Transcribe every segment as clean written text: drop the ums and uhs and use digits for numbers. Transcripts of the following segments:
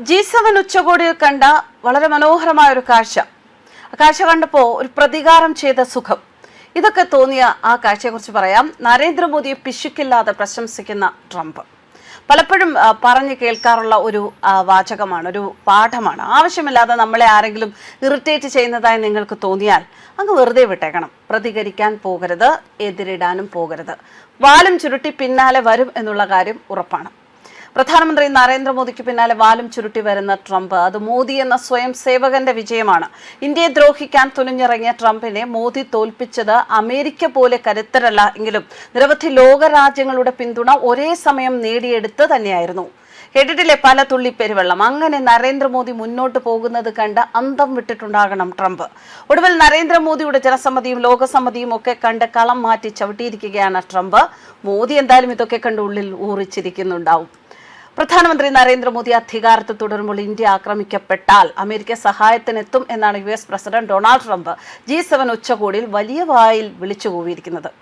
G7 ഉച്ചകോടിയിൽ കണ്ട വളരെ മനോഹരമായ ഒരു കാഴ്ച കണ്ടപ്പോൾ ഒരു പ്രതികാരം ചെയ്ത സുഖം ഇതൊക്കെ തോന്നിയ ആ കാഴ്ചയെക്കുറിച്ച് പറയാം. നരേന്ദ്രമോദിയെ പിശുക്കില്ലാതെ പ്രശംസിക്കുന്ന ട്രംപ് പലപ്പോഴും പറഞ്ഞു കേൾക്കാറുള്ള ഒരു വാചകമാണ്, ഒരു പാഠമാണ്. ആവശ്യമില്ലാതെ നമ്മളെ ആരെങ്കിലും ഇറിറ്റേറ്റ് ചെയ്യുന്നതായി നിങ്ങൾക്ക് തോന്നിയാൽ അങ്ങ് വെറുതെ വിട്ടേക്കണം. പ്രതികരിക്കാൻ പോകരുത്, എതിരിടാനും പോകരുത്. വാലും ചുരുട്ടി പിന്നാലെ വരും എന്നുള്ള കാര്യം ഉറപ്പാണ്. പ്രധാനമന്ത്രി നരേന്ദ്രമോദിക്ക് പിന്നാലെ വാലും ചുരുട്ടി വരുന്ന ട്രംപ് അത് മോദി എന്ന സ്വയം സേവകന്റെ വിജയമാണ്. ഇന്ത്യയെ ദ്രോഹിക്കാൻ തുനിഞ്ഞിറങ്ങിയ ട്രംപിനെ മോദി തോൽപ്പിച്ചത് അമേരിക്ക പോലെ കരുത്തരല്ല എങ്കിലും നിരവധി ലോകരാജ്യങ്ങളുടെ പിന്തുണ ഒരേ സമയം നേടിയെടുത്ത് തന്നെയായിരുന്നു. കേട്ടിട്ടില്ലേ പല തുള്ളി പെരുവെള്ളം. അങ്ങനെ നരേന്ദ്രമോദി മുന്നോട്ട് പോകുന്നത് കണ്ട് അന്തം വിട്ടിട്ടുണ്ടാകണം ട്രംപ്. ഒടുവിൽ നരേന്ദ്രമോദിയുടെ ജനസമ്മതിയും ലോകസമ്മതിയും ഒക്കെ കണ്ട് കളം മാറ്റി ചവിട്ടിയിരിക്കുകയാണ് ട്രംപ്. മോദി എന്തായാലും ഇതൊക്കെ കണ്ട് ഉള്ളിൽ ഊറിച്ചിരിക്കുന്നുണ്ടാവും. പ്രധാനമന്ത്രി നരേന്ദ്രമോദി അധികാരത്തിൽ തുടരുമ്പോൾ ഇന്ത്യ ആക്രമിക്കപ്പെട്ടാൽ അമേരിക്ക സഹായത്തിനെത്തും എന്നാണ് US president Donald Trump G7 ഉച്ചകോടിയിൽ വലിയ വായിൽ വിളിച്ചു കൂവിയിരിക്കുന്നത്.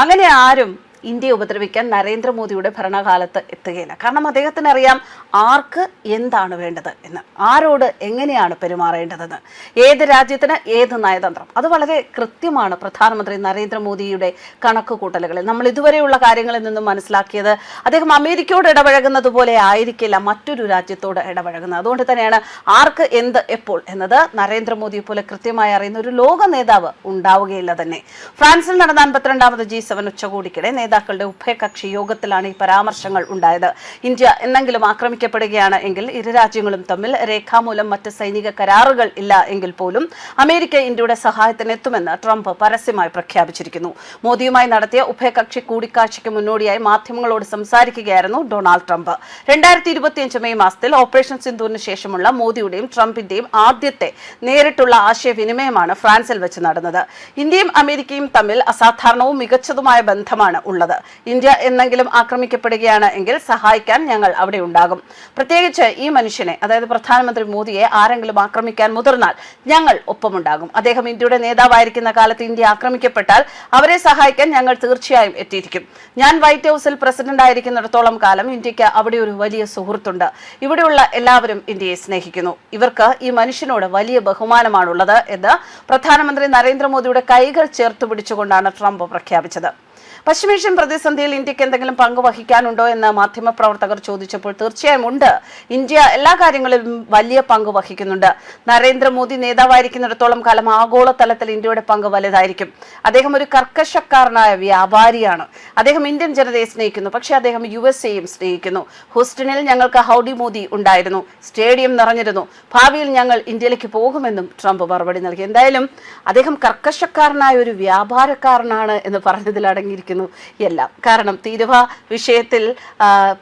അങ്ങനെ ആരും ഇന്ത്യയെ ഉപദ്രവിക്കാൻ നരേന്ദ്രമോദിയുടെ ഭരണകാലത്ത് എത്തുകയില്ല. കാരണം അദ്ദേഹത്തിന് അറിയാം ആർക്ക് എന്താണ് വേണ്ടത് എന്ന്, ആരോട് എങ്ങനെയാണ് പെരുമാറേണ്ടതെന്ന്, ഏത് രാജ്യത്തിന് ഏത് നയതന്ത്രം. അത് വളരെ കൃത്യമാണ് പ്രധാനമന്ത്രി നരേന്ദ്രമോദിയുടെ കണക്കുകൂട്ടലുകളിൽ. നമ്മൾ ഇതുവരെയുള്ള കാര്യങ്ങളിൽ നിന്നും മനസ്സിലാക്കിയത് അദ്ദേഹം അമേരിക്കയോട് ഇടപഴകുന്നത് പോലെ ആയിരിക്കില്ല മറ്റൊരു രാജ്യത്തോട് ഇടപഴകുന്നത്. അതുകൊണ്ട് തന്നെയാണ് ആർക്ക് എന്ത് എപ്പോൾ എന്നത് നരേന്ദ്രമോദിയെ പോലെ കൃത്യമായി അറിയുന്ന ഒരു ലോക നേതാവ് ഉണ്ടാവുകയില്ല തന്നെ. ഫ്രാൻസിൽ നടന്ന 52ാമത് G7 ഉച്ചകോടിക്കിടെ നേതാക്കളുടെ ഉഭയകക്ഷി യോഗത്തിലാണ് ഈ പരാമർശങ്ങൾ ഉണ്ടായത്. ഇന്ത്യ എന്നെങ്കിലും ആക്രമിക്കപ്പെടുകയാണ് എങ്കിൽ ഇരു രാജ്യങ്ങളും തമ്മിൽ രേഖാമൂലം മറ്റ് സൈനിക കരാറുകൾ ഇല്ല എങ്കിൽ പോലും അമേരിക്ക ഇന്ത്യയുടെ സഹായത്തിനെത്തുമെന്ന് ട്രംപ് പരസ്യമായി പ്രഖ്യാപിച്ചിരിക്കുന്നു. മോദിയുമായി നടത്തിയ ഉഭയകക്ഷി കൂടിക്കാഴ്ചയ്ക്ക് മുന്നോടിയായി മാധ്യമങ്ങളോട് സംസാരിക്കുകയായിരുന്നു ഡൊണാൾഡ് ട്രംപ്. 2025 മെയ് മാസത്തിൽ ഓപ്പറേഷൻ സിന്ദൂറിന് ശേഷമുള്ള മോദിയുടെയും ട്രംപിന്റെയും ആദ്യത്തെ നേരിട്ടുള്ള ആശയവിനിമയമാണ് ഫ്രാൻസിൽ വെച്ച് നടന്നത്. ഇന്ത്യയും അമേരിക്കയും തമ്മിൽ അസാധാരണവും മികച്ചതുമായ ബന്ധമാണ് ഉള്ളത്. ഇന്ത്യ എന്നെങ്കിലും ആക്രമിക്കപ്പെടുകയാണ് എങ്കിൽ സഹായിക്കാൻ ഞങ്ങൾ അവിടെ ഉണ്ടാകും. പ്രത്യേകിച്ച് ഈ മനുഷ്യനെ, അതായത് പ്രധാനമന്ത്രി മോദിയെ ആരെങ്കിലും ആക്രമിക്കാൻ മുതിർന്നാൽ ഞങ്ങൾ ഒപ്പമുണ്ടാകും. അദ്ദേഹം ഇന്ത്യയുടെ നേതാവായിരിക്കുന്ന കാലത്ത് ഇന്ത്യ ആക്രമിക്കപ്പെട്ടാൽ അവരെ സഹായിക്കാൻ ഞങ്ങൾ തീർച്ചയായും എത്തിയിരിക്കും. ഞാൻ വൈറ്റ് ഹൗസിൽ പ്രസിഡന്റ് ആയിരിക്കുന്നിടത്തോളം കാലം ഇന്ത്യക്ക് അവിടെ ഒരു വലിയ സുഹൃത്തുണ്ട്. ഇവിടെയുള്ള എല്ലാവരും ഇന്ത്യയെ സ്നേഹിക്കുന്നു. ഇവർക്ക് ഈ മനുഷ്യനോട് വലിയ ബഹുമാനമാണുള്ളത് എന്ന് പ്രധാനമന്ത്രി നരേന്ദ്രമോദിയുടെ കൈകൾ ചേർത്ത് പിടിച്ചുകൊണ്ടാണ് ട്രംപ് പ്രഖ്യാപിച്ചത്. പശ്ചിമേഷ്യൻ പ്രതിസന്ധിയിൽ ഇന്ത്യക്ക് എന്തെങ്കിലും പങ്ക് വഹിക്കാനുണ്ടോ എന്ന് മാധ്യമപ്രവർത്തകർ ചോദിച്ചപ്പോൾ തീർച്ചയായും ഉണ്ട്. ഇന്ത്യ എല്ലാ കാര്യങ്ങളിലും വലിയ പങ്ക് വഹിക്കുന്നുണ്ട്. നരേന്ദ്രമോദി നേതാവായിരിക്കുന്നിടത്തോളം കാലം ആഗോളതലത്തിൽ ഇന്ത്യയുടെ പങ്ക് വലുതായിരിക്കും. അദ്ദേഹം ഒരു കർക്കശക്കാരനായ വ്യാപാരിയാണ്. അദ്ദേഹം ഇന്ത്യൻ ജനതയെ സ്നേഹിക്കുന്നു, പക്ഷേ അദ്ദേഹം USA-യും സ്നേഹിക്കുന്നു. ഹൂസ്റ്റണിൽ ഞങ്ങൾക്ക് ഹൗഡി മോദി ഉണ്ടായിരുന്നു, സ്റ്റേഡിയം നിറഞ്ഞിരുന്നു. ഭാവിയിൽ ഞങ്ങൾ ഇന്ത്യയിലേക്ക് പോകുമെന്നും ട്രംപ് മറുപടി നൽകി. എന്തായാലും അദ്ദേഹം കർക്കശക്കാരനായ ഒരു വ്യാപാരക്കാരനാണ് എന്ന് പറഞ്ഞതിൽ അടങ്ങിയിരിക്കുന്നു എല്ലാം. കാരണം തീരുവ വിഷയത്തിൽ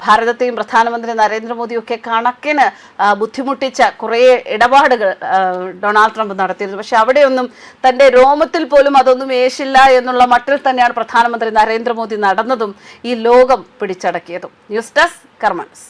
ഭാരതത്തെയും പ്രധാനമന്ത്രി നരേന്ദ്രമോദിയും ഒക്കെ കണക്കിന് ബുദ്ധിമുട്ടിച്ച കുറേ ഇടപാടുകൾ ഡൊണാൾഡ് ട്രംപ് നടത്തിയിരുന്നു. പക്ഷെ അവിടെയൊന്നും തന്റെ രോമത്തിൽ പോലും അതൊന്നും ഏശില്ല എന്നുള്ള മട്ടിൽ തന്നെയാണ് പ്രധാനമന്ത്രി നരേന്ദ്രമോദി നടന്നതും ഈ ലോകം പിടിച്ചടക്കിയതും. News desk കർമ്മൻസ്.